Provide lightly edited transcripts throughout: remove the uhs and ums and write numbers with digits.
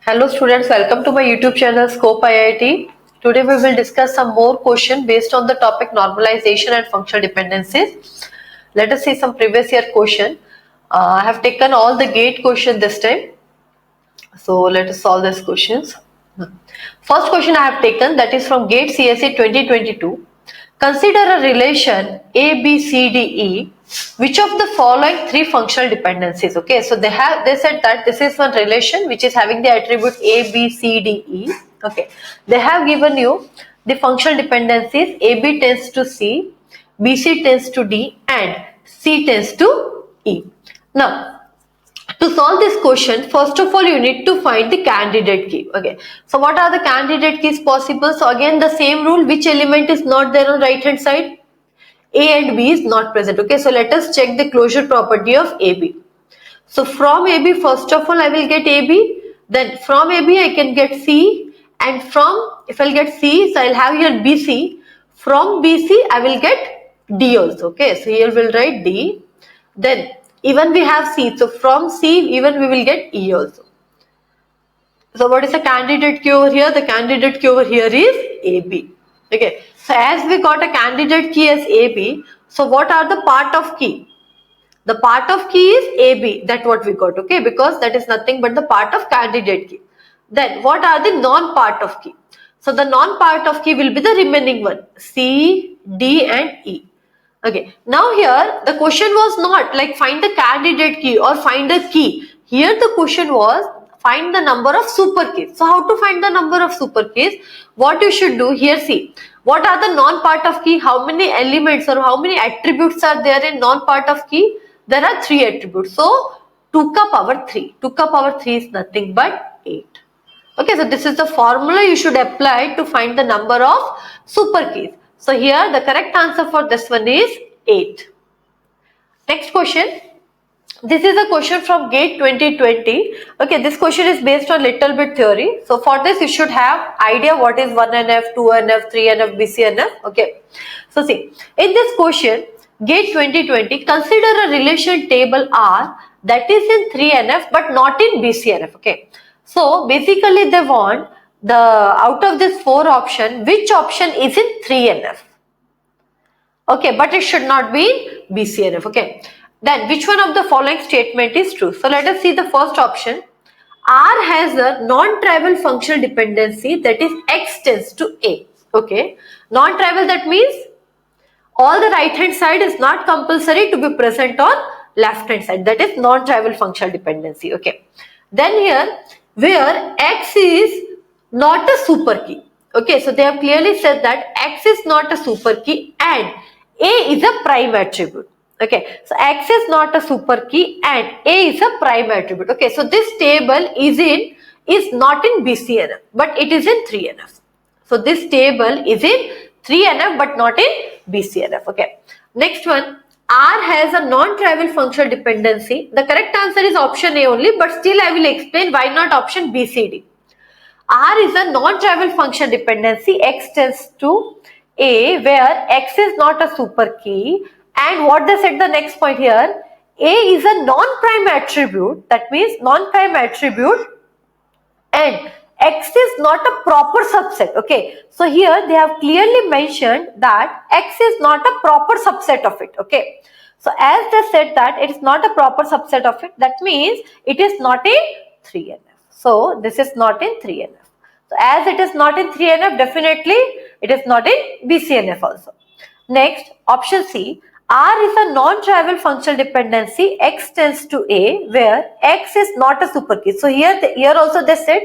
Hello students, welcome to my YouTube channel Scope IIT. Today we will discuss some more questions based on the topic normalization and functional dependencies. Let us see some previous year question. I have taken all the GATE question this time. So let us solve these questions. First question I have taken, that is from GATE CSE 2022. Consider a relation A, B, C, D, E. Which of the following three functional dependencies? Okay, so they said that this is one relation which is having the attribute A, B, C, D, E. Okay, they have given you the functional dependencies A, B tends to C, B, C tends to D, and C tends to E. Now, to solve this question, first of all you need to find the candidate key. Okay, so what are the candidate keys possible? So again the same rule, which element is not there on right hand side? A and B is not present. Okay, so let us check the closure property of AB. So from AB, first of all I will get AB, then from AB I can get C, and from, if I'll get C, so I'll have here BC, from BC I will get D also. Okay, so here we'll write D, then even we have C, so from C even we will get E also. So what is the candidate key over here? The candidate key over here is AB. Okay, so as we got a candidate key as AB, so what are the part of key? The part of key is AB, that's what we got, okay, because that is nothing but the part of candidate key. Then what are the non-part of key? So the non-part of key will be the remaining one, C, D and E. Okay, now here the question was not like find the candidate key or find a key. Here the question was find the number of super keys. So how to find the number of super keys? What you should do here, see, what are the non-part of key? How many elements or how many attributes are there in non-part of key? There are 3 attributes. So 2 ka power 3. 2 ka power 3 is nothing but 8. Okay, so this is the formula you should apply to find the number of super keys. So here the correct answer for this one is 8. Next question. This is a question from GATE 2020. Okay, this question is based on little bit theory. So for this you should have idea what is 1NF, 2NF, 3NF, BCNF. Okay. So see, in this question, GATE 2020, consider a relation table R that is in 3NF but not in BCNF. Okay. So basically they want the out of this 4 option, which option is in 3NF? Okay, but it should not be in BCNF. Okay. Then which one of the following statement is true? So let us see the first option. R has a non-trivial functional dependency, that is X tends to A. Okay. Non-trivial, that means all the right hand side is not compulsory to be present on left hand side. That is non-trivial functional dependency. Okay. Then here where X is not a super key. Okay. So they have clearly said that X is not a super key and A is a prime attribute. Okay, so X is not a super key and A is a prime attribute. Okay, so this table is not in BCNF but it is in 3NF. So this table is in 3NF but not in BCNF. Okay, next one, R has a non-trivial functional dependency. The correct answer is option A only, but still I will explain why not option B, C, D. R is a non-trivial function dependency, X tends to A, where X is not a super key. And what they said the next point here, A is a non-prime attribute, that means non-prime attribute, and X is not a proper subset. Okay, so here they have clearly mentioned that X is not a proper subset of it. Okay, so as they said that it is not a proper subset of it, that means it is not in 3NF. So this is not in 3NF. So as it is not in 3NF, definitely it is not in BCNF also. Next, option C. R is a non-trivial functional dependency, X tends to A, where X is not a super key. So here also they said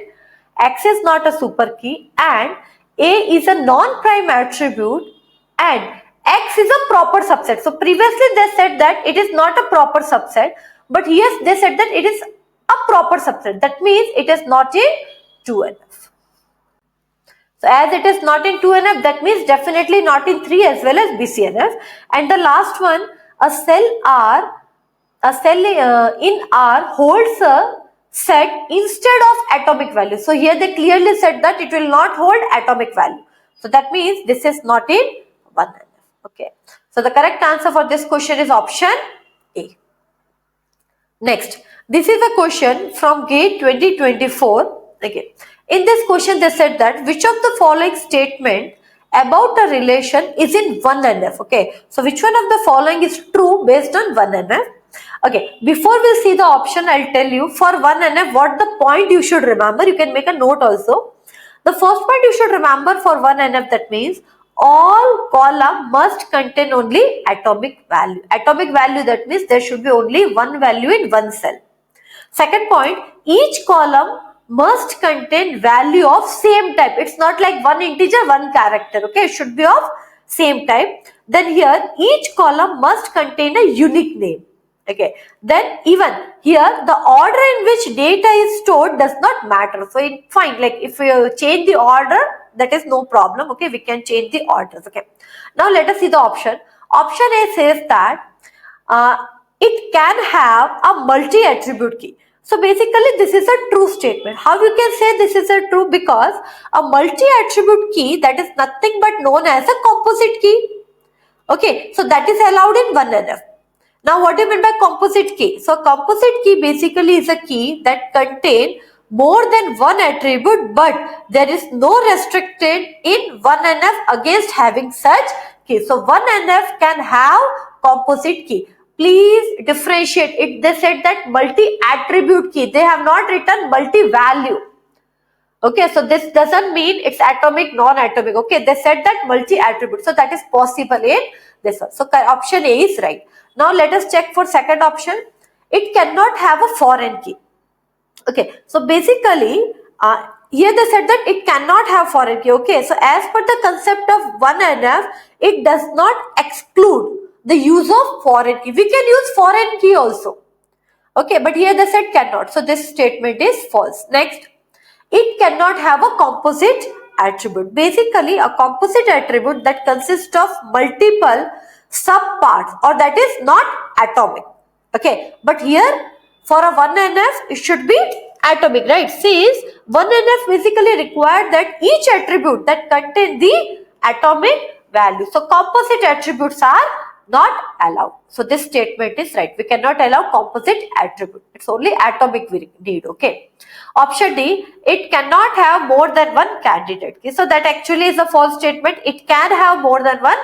X is not a super key and A is a non-prime attribute and X is a proper subset. So previously they said that it is not a proper subset, but here they said that it is a proper subset. That means it is not in 2NF. So as it is not in 2NF, that means definitely not in 3 as well as BCNF. And the last one, a cell in R holds a set instead of atomic value. So here they clearly said that it will not hold atomic value. So that means this is not in 1NF. Okay. So the correct answer for this question is option A. Next, this is a question from GATE 2024. Okay. In this question, they said that which of the following statement about a relation is in 1NF? Okay. So which one of the following is true based on 1NF? Okay. Before we see the option, I'll tell you for 1NF what the point you should remember. You can make a note also. The first point you should remember for 1NF, that means all column must contain only atomic value. Atomic value, that means there should be only one value in one cell. Second point, each column must contain value of same type. It's not like one integer, one character. Okay, it should be of same type. Then here, each column must contain a unique name. Okay, then even here the order in which data is stored does not matter. So fine, like if we change the order, that is no problem. Okay, we can change the orders. Okay, now let us see the option. Option A says that it can have a multi-attribute key. So basically this is a true statement. How you can say this is a true? Because a multi-attribute key, that is nothing but known as a composite key. Okay, so that is allowed in 1NF. Now what do you mean by composite key? So composite key basically is a key that contains more than one attribute, but there is no restricted in 1NF against having such key. So 1NF can have composite key. Please differentiate it. They said that multi-attribute key. They have not written multi-value. Okay, so this doesn't mean it's atomic, non-atomic. Okay, they said that multi-attribute. So that is possible in this one. So option A is right. Now let us check for second option. It cannot have a foreign key. Okay, so basically here they said that it cannot have foreign key. Okay, so as per the concept of 1NF, it does not exclude the use of foreign key. We can use foreign key also. Okay, but here they said cannot. So this statement is false. Next, it cannot have a composite attribute. Basically, a composite attribute that consists of multiple subparts, or that is not atomic. Okay, but here for a 1NF, it should be atomic, right? Since 1NF basically required that each attribute that contain the atomic value. So composite attributes are not allowed. So this statement is right. We cannot allow composite attribute. It's only atomic we need. Okay. Option D, it cannot have more than one candidate key. So that actually is a false statement. It can have more than one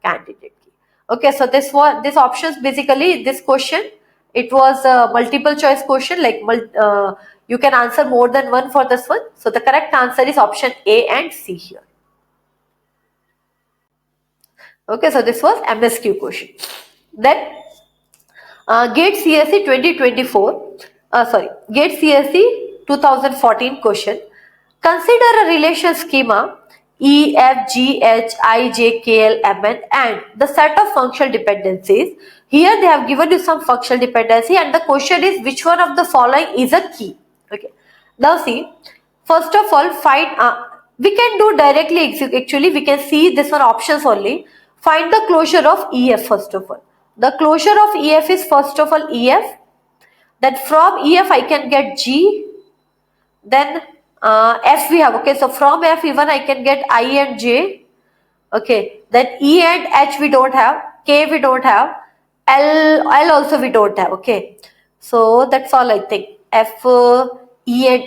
candidate key. Okay. So this options basically this question. It was a multiple choice question, like you can answer more than one for this one. So the correct answer is option A and C here. Okay, so this was MSQ question. Then GATE CSE 2024, GATE CSE 2014 question. Consider a relation schema E, F, G, H, I, J, K, L, M, N and the set of functional dependencies. Here they have given you some functional dependency and the question is which one of the following is a key. Okay. Now see, first of all find, we can do directly, actually we can see this one options only. Find the closure of EF first of all. The closure of EF is first of all EF. Then from EF I can get G. Then F we have. Okay, so from F even I can get I and J. Okay, then E and H we don't have. K we don't have. L also we don't have. Okay, so that's all I think. F, E and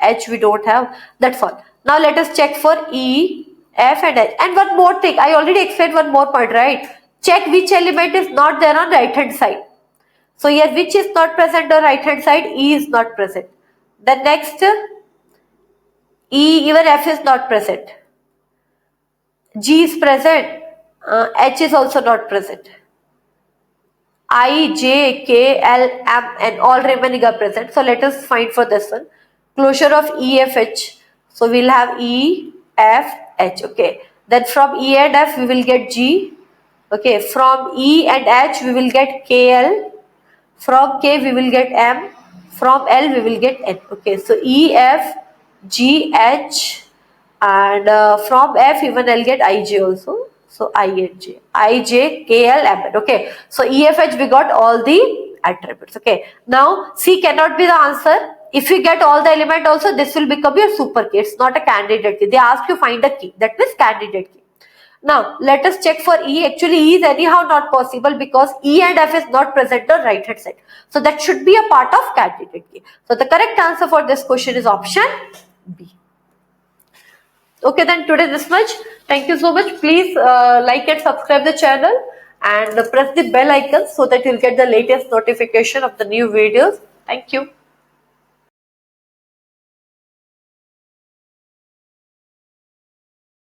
H we don't have. That's all. Now let us check for E, F and H. And one more thing, I already explained one more point, right? Check which element is not there on right hand side. So here which is not present on right hand side? E is not present. Then next, E, even F is not present. G is present. H is also not present. I, J, K, L, M and all remaining are present. So let us find for this one. Closure of E, F, H. So we will have E, F, H. Okay. Then from E and F we will get G. Okay. From E and H we will get K, L. From K we will get M. From L we will get N. Okay. So E, F, G, H and from F even I'll get I, J also. So I and J. I, J, K, L, M, N. Okay. So E, F, H we got all the attributes. Okay. Now C cannot be the answer. If you get all the element also, this will become your super key. It's not a candidate key. They ask you find a key. That means candidate key. Now let us check for E. Actually E is anyhow not possible because E and F is not present on right hand side. So that should be a part of candidate K. So the correct answer for this question is option B. Okay, then today this much. Thank you so much. Please like and subscribe the channel and press the bell icon so that you'll get the latest notification of the new videos. Thank you.